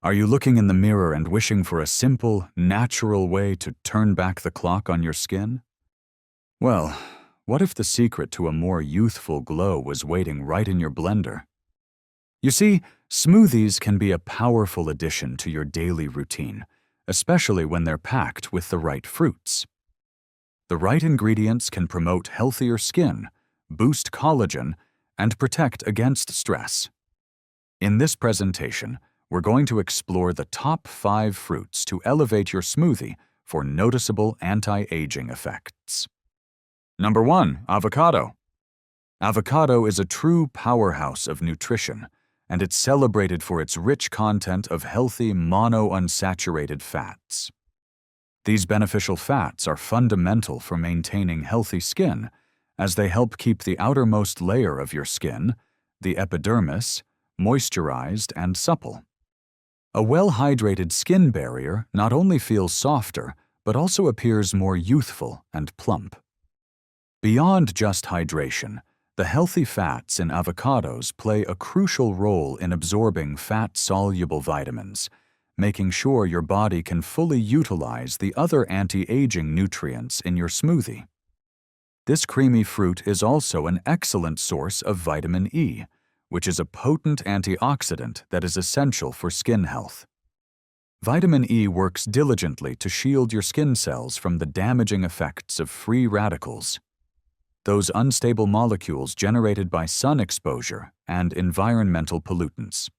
Are you looking in the mirror and wishing for a simple, natural way to turn back the clock on your skin? Well, what if the secret to a more youthful glow was waiting right in your blender? You see, smoothies can be a powerful addition to your daily routine, especially when they're packed with the right fruits. The right ingredients can promote healthier skin, boost collagen, and protect against stress. In this presentation, we're going to explore the top 5 fruits to elevate your smoothie for noticeable anti-aging effects. Number 1. Avocado. Avocado is a true powerhouse of nutrition, and it's celebrated for its rich content of healthy monounsaturated fats. These beneficial fats are fundamental for maintaining healthy skin, as they help keep the outermost layer of your skin, the epidermis, moisturized and supple. A well-hydrated skin barrier not only feels softer, but also appears more youthful and plump. Beyond just hydration, the healthy fats in avocados play a crucial role in absorbing fat-soluble vitamins, making sure your body can fully utilize the other anti-aging nutrients in your smoothie. This creamy fruit is also an excellent source of vitamin E, which is a potent antioxidant that is essential for skin health. Vitamin E works diligently to shield your skin cells from the damaging effects of free radicals, those unstable molecules generated by sun exposure and environmental pollutants.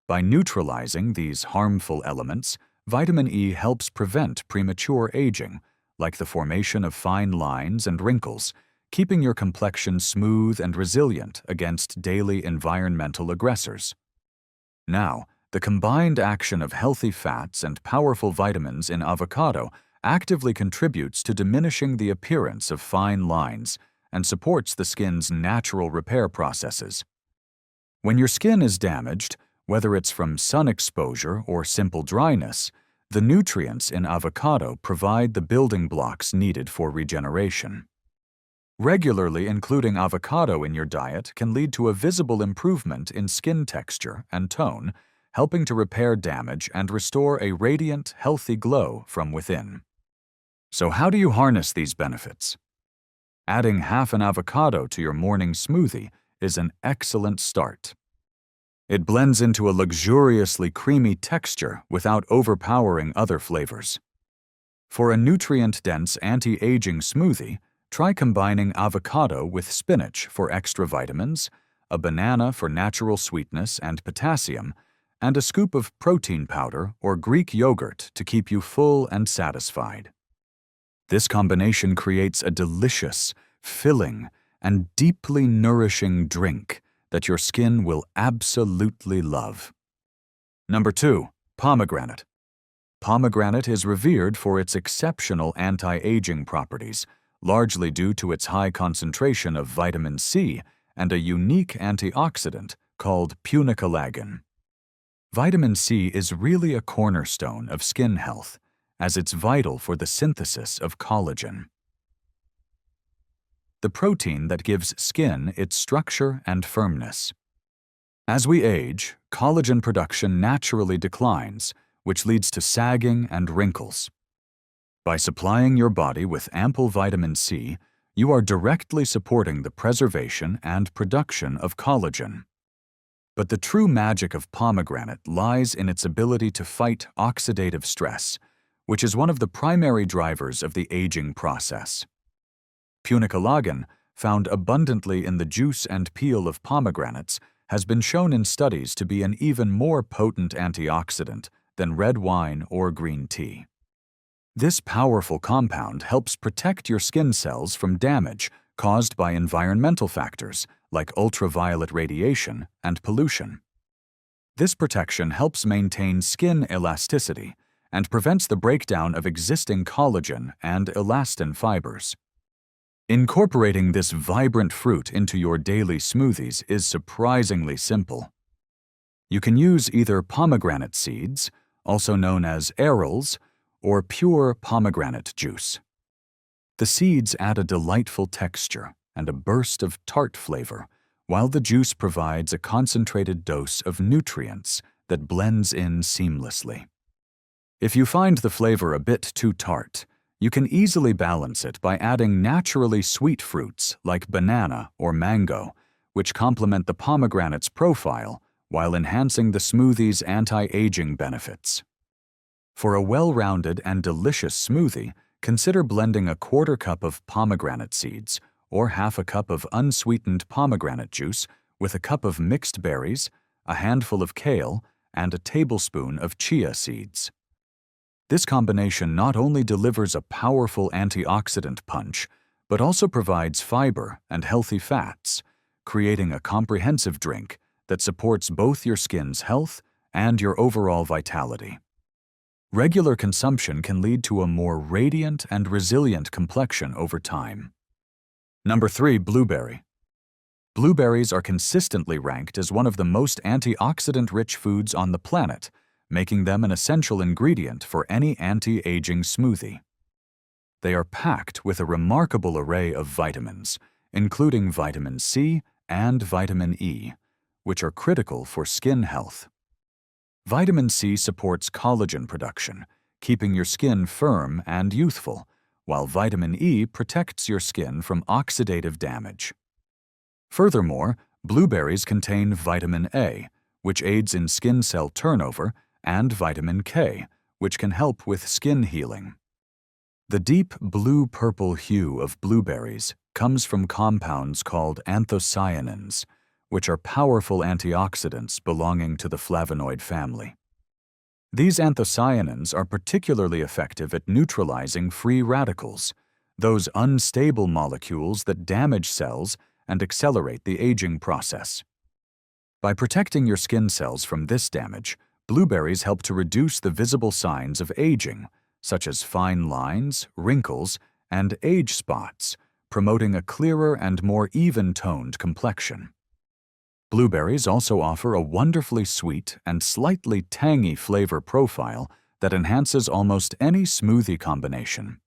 By neutralizing these harmful elements, vitamin E helps prevent premature aging, like the formation of fine lines and wrinkles, keeping your complexion smooth and resilient against daily environmental aggressors. Now, the combined action of healthy fats and powerful vitamins in avocado actively contributes to diminishing the appearance of fine lines and supports the skin's natural repair processes. When your skin is damaged, whether it's from sun exposure or simple dryness, the nutrients in avocado provide the building blocks needed for regeneration. Regularly including avocado in your diet can lead to a visible improvement in skin texture and tone, helping to repair damage and restore a radiant, healthy glow from within. So how do you harness these benefits? Adding half an avocado to your morning smoothie is an excellent start. It blends into a luxuriously creamy texture without overpowering other flavors. For a nutrient-dense anti-aging smoothie, try combining avocado with spinach for extra vitamins, a banana for natural sweetness and potassium, and a scoop of protein powder or Greek yogurt to keep you full and satisfied. This combination creates a delicious, filling, and deeply nourishing drink that your skin will absolutely love. Number 2. Pomegranate. Pomegranate is revered for its exceptional anti-aging properties, largely due to its high concentration of vitamin C and a unique antioxidant called collagen. Vitamin C is really a cornerstone of skin health, as it's vital for the synthesis of collagen, the protein that gives skin its structure and firmness. As we age, collagen production naturally declines, which leads to sagging and wrinkles. By supplying your body with ample vitamin C, you are directly supporting the preservation and production of collagen. But the true magic of pomegranate lies in its ability to fight oxidative stress, which is one of the primary drivers of the aging process. Collagen, found abundantly in the juice and peel of pomegranates, has been shown in studies to be an even more potent antioxidant than red wine or green tea. This powerful compound helps protect your skin cells from damage caused by environmental factors like ultraviolet radiation and pollution. This protection helps maintain skin elasticity and prevents the breakdown of existing collagen and elastin fibers. Incorporating this vibrant fruit into your daily smoothies is surprisingly simple. You can use either pomegranate seeds, also known as arils, or pure pomegranate juice. The seeds add a delightful texture and a burst of tart flavor, while the juice provides a concentrated dose of nutrients that blends in seamlessly. If you find the flavor a bit too tart, you can easily balance it by adding naturally sweet fruits like banana or mango, which complement the pomegranate's profile while enhancing the smoothie's anti-aging benefits. For a well-rounded and delicious smoothie, consider blending a quarter cup of pomegranate seeds or half a cup of unsweetened pomegranate juice with a cup of mixed berries, a handful of kale, and a tablespoon of chia seeds. This combination not only delivers a powerful antioxidant punch, but also provides fiber and healthy fats, creating a comprehensive drink that supports both your skin's health and your overall vitality. Regular consumption can lead to a more radiant and resilient complexion over time. Number 3. Blueberry. Blueberries are consistently ranked as one of the most antioxidant-rich foods on the planet, making them an essential ingredient for any anti-aging smoothie. They are packed with a remarkable array of vitamins, including vitamin C and vitamin E, which are critical for skin health. Vitamin C supports collagen production, keeping your skin firm and youthful, while vitamin E protects your skin from oxidative damage. Furthermore, blueberries contain vitamin A, which aids in skin cell turnover, and vitamin K, which can help with skin healing. The deep blue-purple hue of blueberries comes from compounds called anthocyanins, which are powerful antioxidants belonging to the flavonoid family. These anthocyanins are particularly effective at neutralizing free radicals, those unstable molecules that damage cells and accelerate the aging process. By protecting your skin cells from this damage, blueberries help to reduce the visible signs of aging, such as fine lines, wrinkles, and age spots, promoting a clearer and more even-toned complexion. Blueberries also offer a wonderfully sweet and slightly tangy flavor profile that enhances almost any smoothie combination.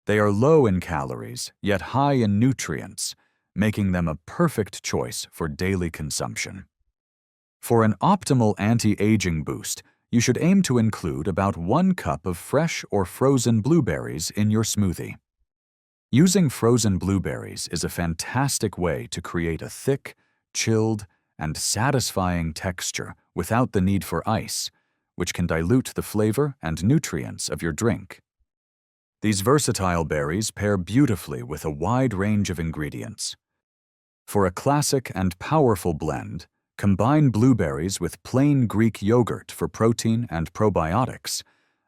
They are low in calories, yet high in nutrients, making them a perfect choice for daily consumption. For an optimal anti-aging boost, you should aim to include about 1 cup of fresh or frozen blueberries in your smoothie. Using frozen blueberries is a fantastic way to create a thick, chilled, and satisfying texture without the need for ice, which can dilute the flavor and nutrients of your drink. These versatile berries pair beautifully with a wide range of ingredients. For a classic and powerful blend, combine blueberries with plain Greek yogurt for protein and probiotics,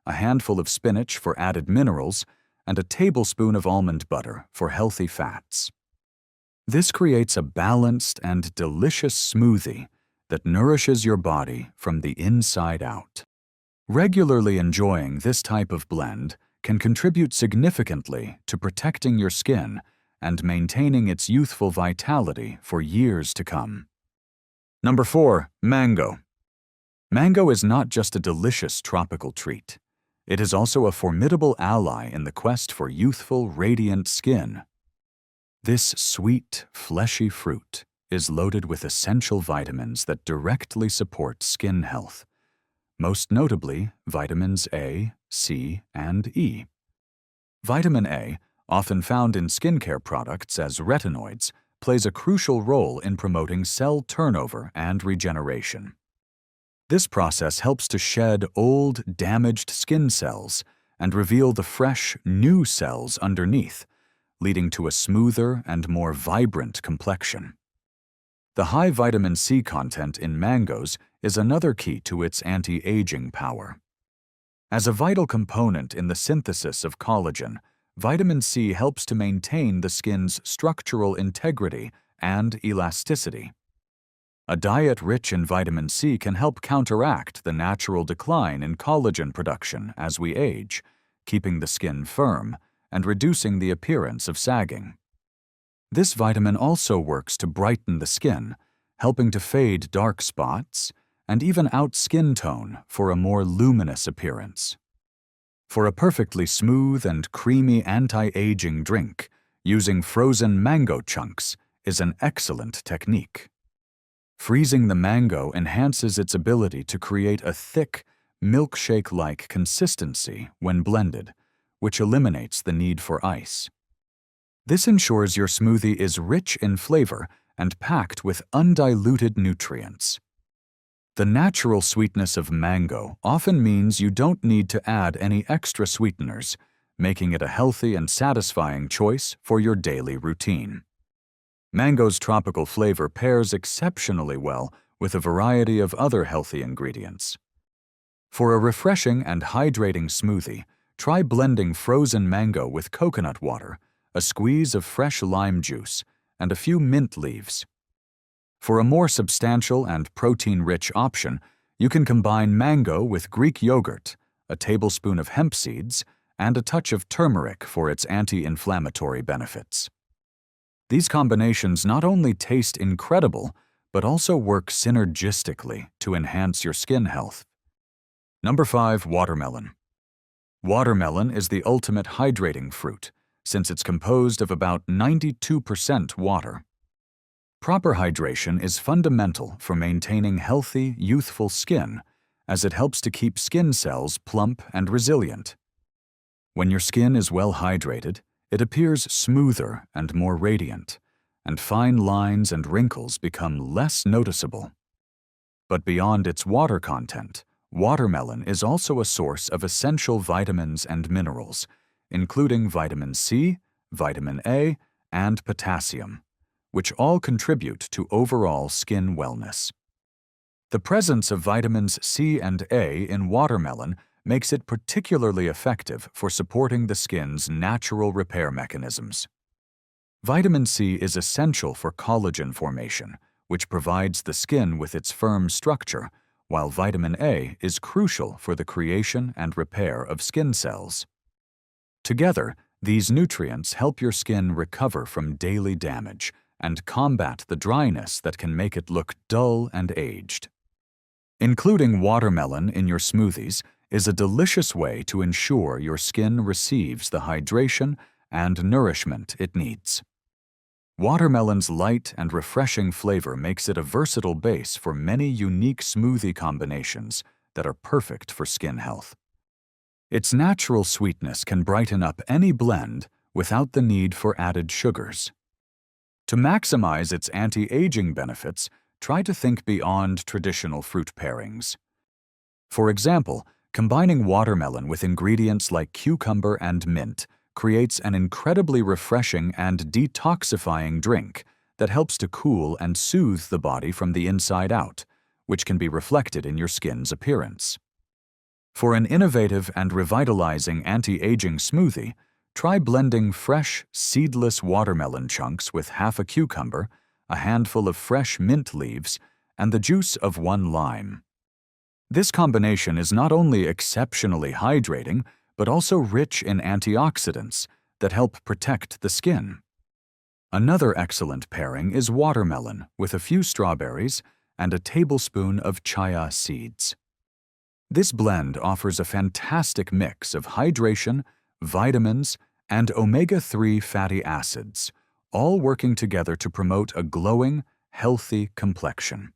a handful of spinach for added minerals, and a tablespoon of almond butter for healthy fats. This creates a balanced and delicious smoothie that nourishes your body from the inside out. Regularly enjoying this type of blend can contribute significantly to protecting your skin and maintaining its youthful vitality for years to come. Number 4. Mango. Mango is not just a delicious tropical treat. It is also a formidable ally in the quest for youthful, radiant skin. This sweet, fleshy fruit is loaded with essential vitamins that directly support skin health, most notably vitamins A, C, and E. Vitamin A, often found in skincare products as retinoids, plays a crucial role in promoting cell turnover and regeneration. This process helps to shed old, damaged skin cells and reveal the fresh, new cells underneath, leading to a smoother and more vibrant complexion. The high vitamin C content in mangoes is another key to its anti-aging power. As a vital component in the synthesis of collagen, vitamin C helps to maintain the skin's structural integrity and elasticity. A diet rich in vitamin C can help counteract the natural decline in collagen production as we age, keeping the skin firm and reducing the appearance of sagging. This vitamin also works to brighten the skin, helping to fade dark spots and even out skin tone for a more luminous appearance. For a perfectly smooth and creamy anti-aging drink, using frozen mango chunks is an excellent technique. Freezing the mango enhances its ability to create a thick, milkshake-like consistency when blended, which eliminates the need for ice. This ensures your smoothie is rich in flavor and packed with undiluted nutrients. The natural sweetness of mango often means you don't need to add any extra sweeteners, making it a healthy and satisfying choice for your daily routine. Mango's tropical flavor pairs exceptionally well with a variety of other healthy ingredients. For a refreshing and hydrating smoothie, try blending frozen mango with coconut water, a squeeze of fresh lime juice, and a few mint leaves. For a more substantial and protein-rich option, you can combine mango with Greek yogurt, a tablespoon of hemp seeds, and a touch of turmeric for its anti-inflammatory benefits. These combinations not only taste incredible, but also work synergistically to enhance your skin health. Number 5. Watermelon. Watermelon is the ultimate hydrating fruit, since it's composed of about 92% water. Proper hydration is fundamental for maintaining healthy, youthful skin, as it helps to keep skin cells plump and resilient. When your skin is well hydrated, it appears smoother and more radiant, and fine lines and wrinkles become less noticeable. But beyond its water content, watermelon is also a source of essential vitamins and minerals, including vitamin C, vitamin A, and potassium, which all contribute to overall skin wellness. The presence of vitamins C and A in watermelon makes it particularly effective for supporting the skin's natural repair mechanisms. Vitamin C is essential for collagen formation, which provides the skin with its firm structure, while vitamin A is crucial for the creation and repair of skin cells. Together, these nutrients help your skin recover from daily damage and combat the dryness that can make it look dull and aged. Including watermelon in your smoothies is a delicious way to ensure your skin receives the hydration and nourishment it needs. Watermelon's light and refreshing flavor makes it a versatile base for many unique smoothie combinations that are perfect for skin health. Its natural sweetness can brighten up any blend without the need for added sugars. To maximize its anti-aging benefits, try to think beyond traditional fruit pairings. For example, combining watermelon with ingredients like cucumber and mint creates an incredibly refreshing and detoxifying drink that helps to cool and soothe the body from the inside out, which can be reflected in your skin's appearance. For an innovative and revitalizing anti-aging smoothie, try blending fresh, seedless watermelon chunks with half a cucumber, a handful of fresh mint leaves, and the juice of 1 lime. This combination is not only exceptionally hydrating, but also rich in antioxidants that help protect the skin. Another excellent pairing is watermelon with a few strawberries and a tablespoon of chia seeds. This blend offers a fantastic mix of hydration, vitamins, and omega-3 fatty acids, all working together to promote a glowing, healthy complexion.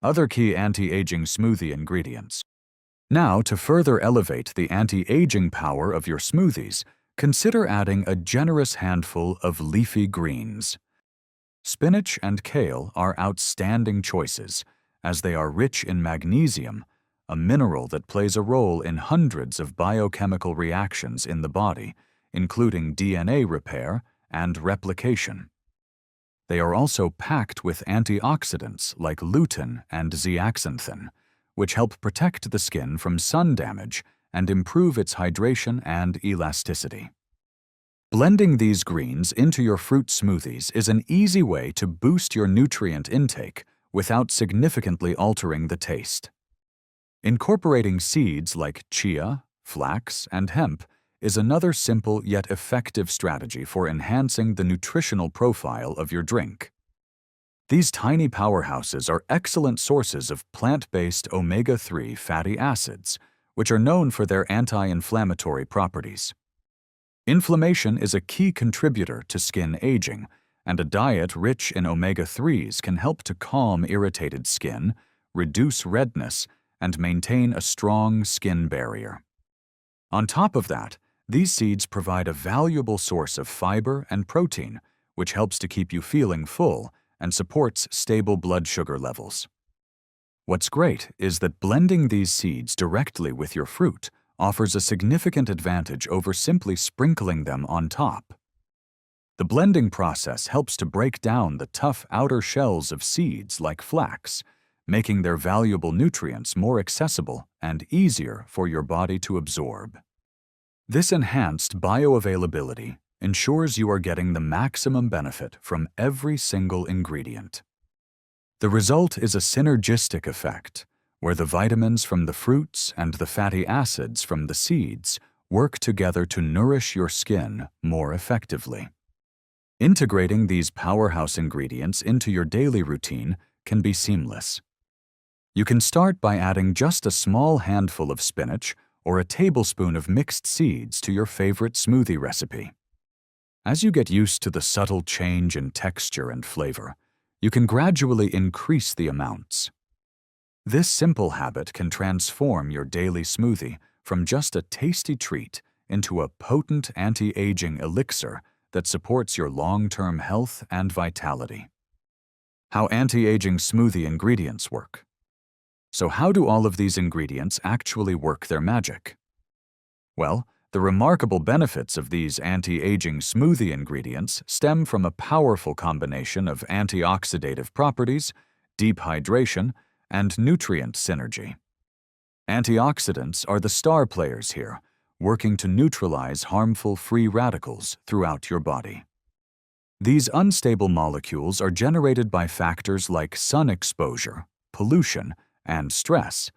Other key anti-aging smoothie ingredients. Now, to further elevate the anti-aging power of your smoothies, consider adding a generous handful of leafy greens. Spinach and kale are outstanding choices, as they are rich in magnesium, a mineral that plays a role in hundreds of biochemical reactions in the body, including DNA repair and replication. They are also packed with antioxidants like lutein and zeaxanthin, which help protect the skin from sun damage and improve its hydration and elasticity. Blending these greens into your fruit smoothies is an easy way to boost your nutrient intake without significantly altering the taste. Incorporating seeds like chia, flax, and hemp is another simple yet effective strategy for enhancing the nutritional profile of your drink. These tiny powerhouses are excellent sources of plant-based omega-3 fatty acids, which are known for their anti-inflammatory properties. Inflammation is a key contributor to skin aging, and a diet rich in omega-3s can help to calm irritated skin, reduce redness, and maintain a strong skin barrier. On top of that, these seeds provide a valuable source of fiber and protein, which helps to keep you feeling full and supports stable blood sugar levels. What's great is that blending these seeds directly with your fruit offers a significant advantage over simply sprinkling them on top. The blending process helps to break down the tough outer shells of seeds like flax, making their valuable nutrients more accessible and easier for your body to absorb. This enhanced bioavailability ensures you are getting the maximum benefit from every single ingredient. The result is a synergistic effect, where the vitamins from the fruits and the fatty acids from the seeds work together to nourish your skin more effectively. Integrating these powerhouse ingredients into your daily routine can be seamless. You can start by adding just a small handful of spinach or a tablespoon of mixed seeds to your favorite smoothie recipe. As you get used to the subtle change in texture and flavor, you can gradually increase the amounts. This simple habit can transform your daily smoothie from just a tasty treat into a potent anti-aging elixir that supports your long-term health and vitality. How anti-aging smoothie ingredients work. So how do all of these ingredients actually work their magic? Well, the remarkable benefits of these anti-aging smoothie ingredients stem from a powerful combination of antioxidative properties, deep hydration, and nutrient synergy. Antioxidants are the star players here, working to neutralize harmful free radicals throughout your body. These unstable molecules are generated by factors like sun exposure, pollution, and stress,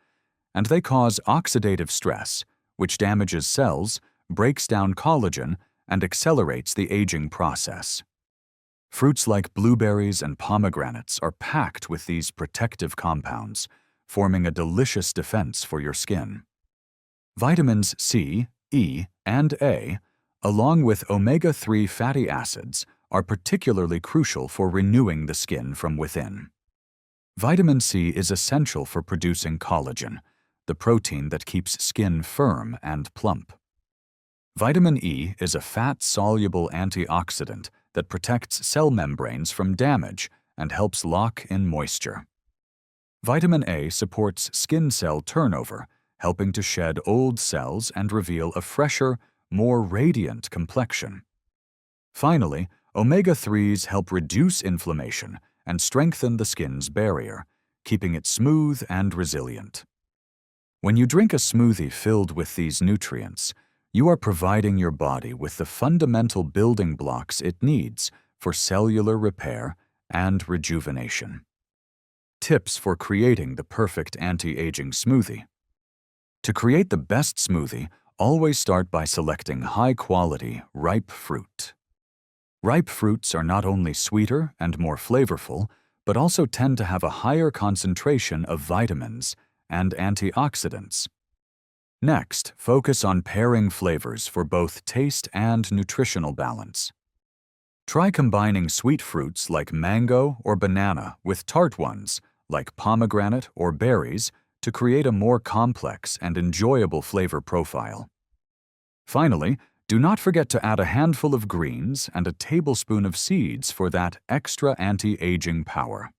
and they cause oxidative stress, which damages cells, breaks down collagen, and accelerates the aging process. Fruits like blueberries and pomegranates are packed with these protective compounds, forming a delicious defense for your skin. Vitamins C, E, and A, along with omega-3 fatty acids, are particularly crucial for renewing the skin from within. Vitamin C is essential for producing collagen, the protein that keeps skin firm and plump. Vitamin E is a fat-soluble antioxidant that protects cell membranes from damage and helps lock in moisture. Vitamin A supports skin cell turnover, helping to shed old cells and reveal a fresher, more radiant complexion. Finally, omega-3s help reduce inflammation and strengthen the skin's barrier, keeping it smooth and resilient. When you drink a smoothie filled with these nutrients, you are providing your body with the fundamental building blocks it needs for cellular repair and rejuvenation. Tips for creating the perfect anti-aging smoothie. To create the best smoothie, always start by selecting high-quality, ripe fruit. Ripe fruits are not only sweeter and more flavorful, but also tend to have a higher concentration of vitamins and antioxidants. Next, focus on pairing flavors for both taste and nutritional balance. Try combining sweet fruits like mango or banana with tart ones like pomegranate or berries to create a more complex and enjoyable flavor profile. Finally, do not forget to add a handful of greens and a tablespoon of seeds for that extra anti-aging power.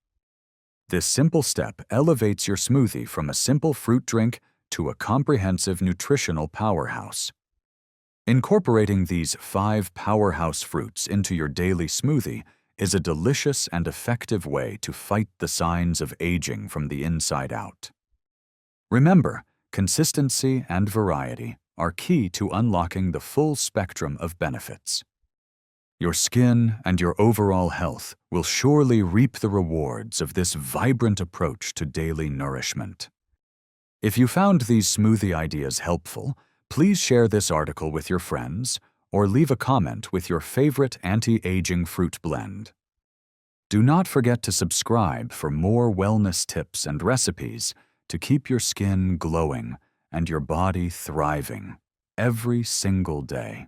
This simple step elevates your smoothie from a simple fruit drink to a comprehensive nutritional powerhouse. Incorporating these 5 powerhouse fruits into your daily smoothie is a delicious and effective way to fight the signs of aging from the inside out. Remember, consistency and variety are key to unlocking the full spectrum of benefits. Your skin and your overall health will surely reap the rewards of this vibrant approach to daily nourishment. If you found these smoothie ideas helpful, please share this article with your friends or leave a comment with your favorite anti-aging fruit blend. Do not forget to subscribe for more wellness tips and recipes to keep your skin glowing and your body thriving every single day.